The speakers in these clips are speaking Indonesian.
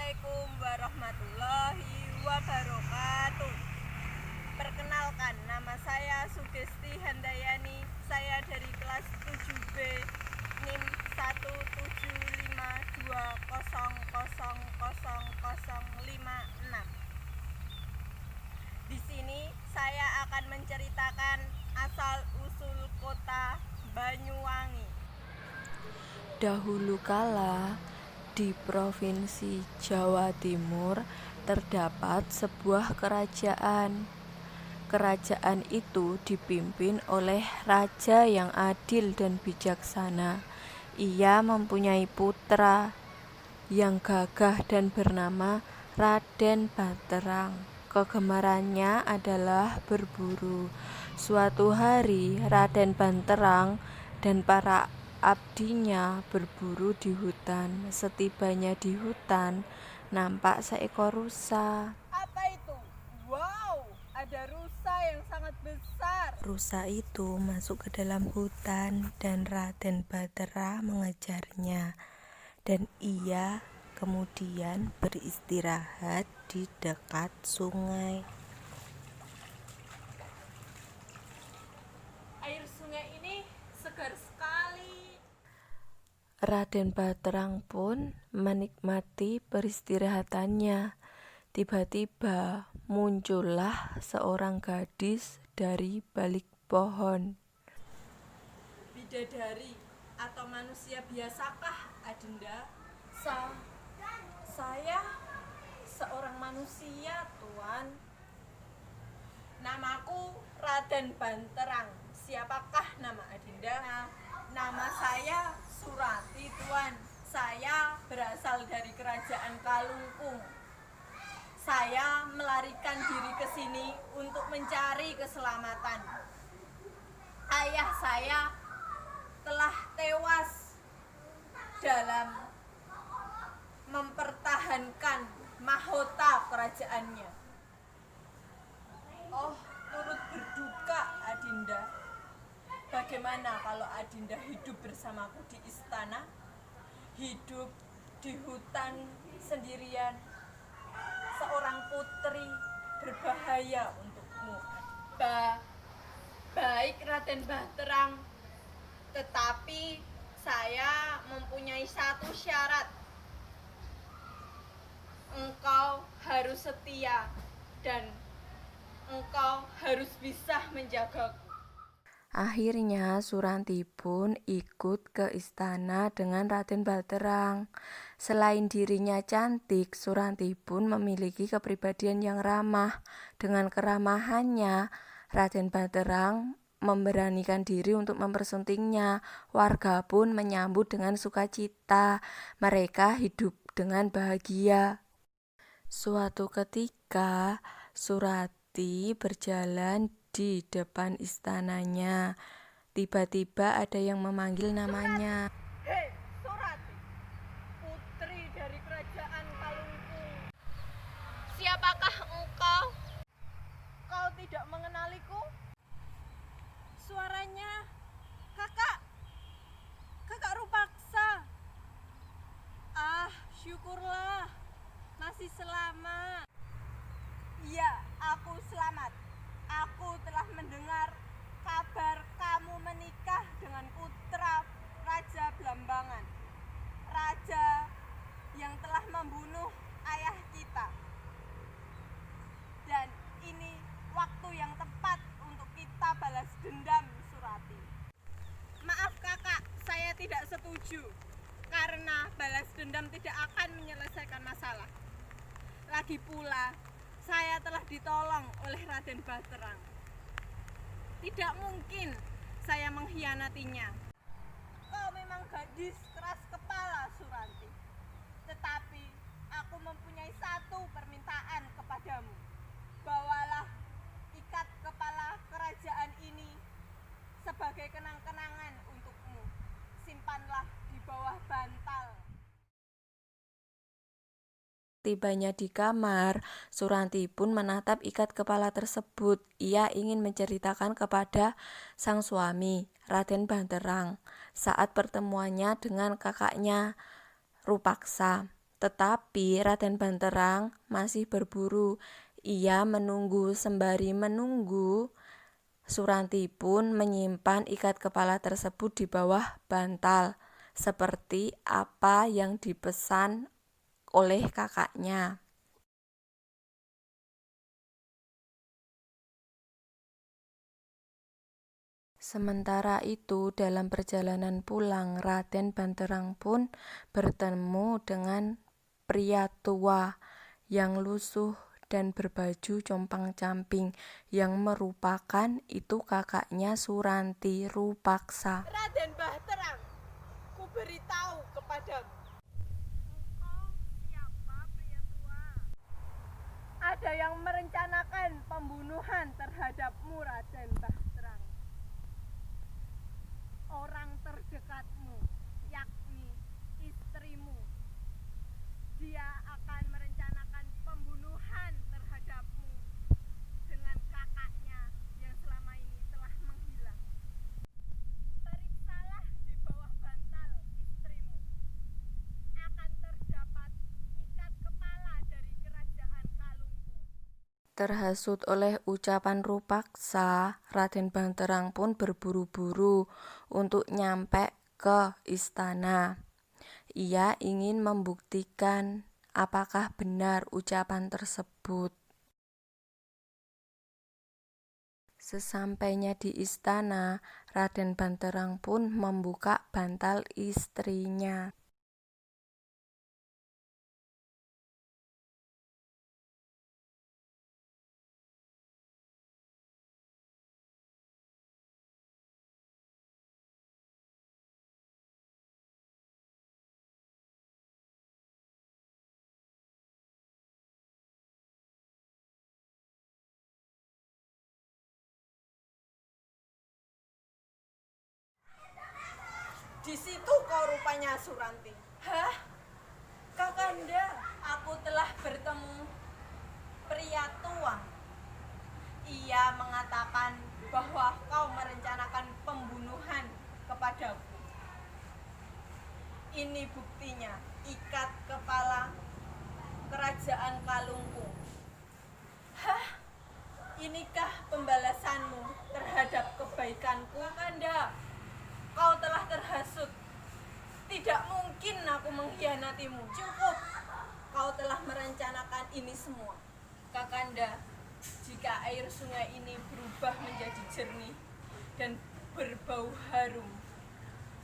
Assalamualaikum warahmatullahi wabarakatuh. Perkenalkan, nama saya Sugesti Handayani. Saya dari kelas 7B NIM 17520000056. Di sini saya akan menceritakan asal-usul kota Banyuwangi. Dahulu kala, di Provinsi Jawa Timur terdapat sebuah kerajaan. Kerajaan itu dipimpin oleh raja yang adil dan bijaksana. Ia mempunyai putra yang gagah dan bernama Raden Baterang. Kegemarannya adalah berburu. Suatu hari, Raden Baterang dan para abdinya berburu di hutan. Setibanya di hutan, nampak seekor rusa. Apa itu? Wow, ada rusa yang sangat besar. Rusa itu masuk ke dalam hutan dan Raden Batera mengejarnya. Dan ia kemudian beristirahat di dekat sungai. Air sungai ini segar sekali. Raden Baterang pun menikmati peristirahatannya. Tiba-tiba muncullah seorang gadis dari balik pohon. Bidadari atau manusia biasakah, Adinda? Saya seorang manusia, Tuan. Namaku Raden Banterang. Siapakah nama Adinda? Nama saya Surati, Tuan. Saya berasal dari kerajaan Kalungkung. Saya melarikan diri ke sini untuk mencari keselamatan. Ayah saya telah tewas dalam mempertahankan mahkota kerajaannya. Oh, turut berduka, Adinda. Bagaimana kalau Adinda hidup bersamaku di istana? Hidup di hutan sendirian. Seorang putri berbahaya untukmu. Baik, Raden Baterang. Tetapi saya mempunyai satu syarat. Engkau harus setia dan engkau harus bisa menjagaku. Akhirnya Suranti pun ikut ke istana dengan Raden Baterang. Selain dirinya cantik, Suranti pun memiliki kepribadian yang ramah. Dengan keramahannya, Raden Baterang memberanikan diri untuk mempersuntingnya. Warga pun menyambut dengan sukacita. Mereka hidup dengan bahagia. Suatu ketika, Surati berjalan di depan istananya. Tiba-tiba ada yang memanggil namanya. Hei, Surati, putri dari kerajaan Kalungkung. Siapakah engkau? Kau tidak mengenaliku? Suaranya kakak Rupaksa. Ah, syukurlah masih selamat. Iya, aku selamat. Aku telah mendengar kabar kamu menikah dengan putra Raja Blambangan, raja yang telah membunuh ayah kita. Dan ini waktu yang tepat untuk kita balas dendam, Surati. Maaf kakak, saya tidak setuju. Karena balas dendam tidak akan menyelesaikan masalah. Lagi pula, saya telah ditolong oleh Raden Baterang. Tidak mungkin saya mengkhianatinya. Kau memang gadis keras kepala, Suranti. Tetapi aku mempunyai satu permintaan kepadamu. Bawalah ikat kepala kerajaan ini sebagai kenang-kenangan untukmu. Simpanlah di bawah bantal. Tibanya di kamar, Suranti pun menatap ikat kepala tersebut. Ia ingin menceritakan kepada sang suami, Raden Baterang, saat pertemuannya dengan kakaknya Rupaksa. Tetapi Raden Banterang masih berburu. Ia menunggu, sembari menunggu, Suranti pun menyimpan ikat kepala tersebut di bawah bantal, seperti apa yang dipesan oleh kakaknya. Sementara itu, dalam perjalanan pulang, Raden Banterang pun bertemu dengan pria tua yang lusuh dan berbaju compang-camping, yang merupakan itu kakaknya Suranti Rupaksa. Raden Banterang, ku beritahu kepadamu. Engkau siapa, pria tua? Ada yang merencanakan pembunuhan terhadapmu, Raden Banterang. Orang terdekatmu, yakni istrimu. Dia akan merencanakan pembunuhan terhadapmu dengan kakaknya yang selama ini telah menghilang. Periksalah di bawah bantal istrimu. Akan terdapat ikat kepala dari kerajaan Kalungkung. Terhasut oleh ucapan Rupaksa, Raden Banterang pun berburu-buru untuk nyampe ke istana. Ia ingin membuktikan apakah benar ucapan tersebut. Sesampainya di istana, Raden Banterang pun membuka bantal istrinya. Di situ kau rupanya, Suranti. Hah? Kakanda, aku telah bertemu pria tua. Ia mengatakan bahwa kau merencanakan pembunuhan kepadaku. Ini buktinya, ikat kepala kerajaan Kalungkung. Hah? Inikah pembalasanmu terhadap kebaikanku, Kakanda? Kau telah terhasut. Tidak mungkin aku mengkhianatimu. Cukup. Kau telah merencanakan ini semua. Kakanda, jika air sungai ini berubah menjadi jernih dan berbau harum,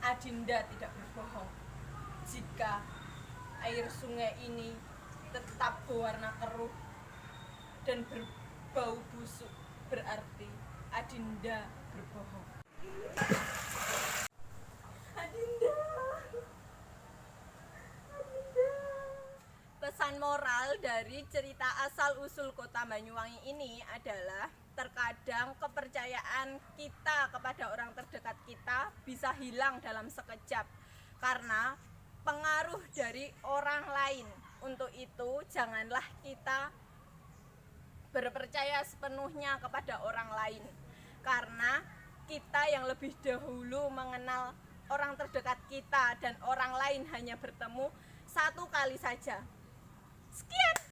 Adinda tidak berbohong. Jika air sungai ini tetap berwarna keruh dan berbau busuk, berarti Adinda berbohong. Pesan moral dari cerita asal-usul kota Banyuwangi ini adalah terkadang kepercayaan kita kepada orang terdekat kita bisa hilang dalam sekejap karena pengaruh dari orang lain. Untuk itu, janganlah kita berpercaya sepenuhnya kepada orang lain, karena kita yang lebih dahulu mengenal orang terdekat kita dan orang lain hanya bertemu satu kali saja. Sekian.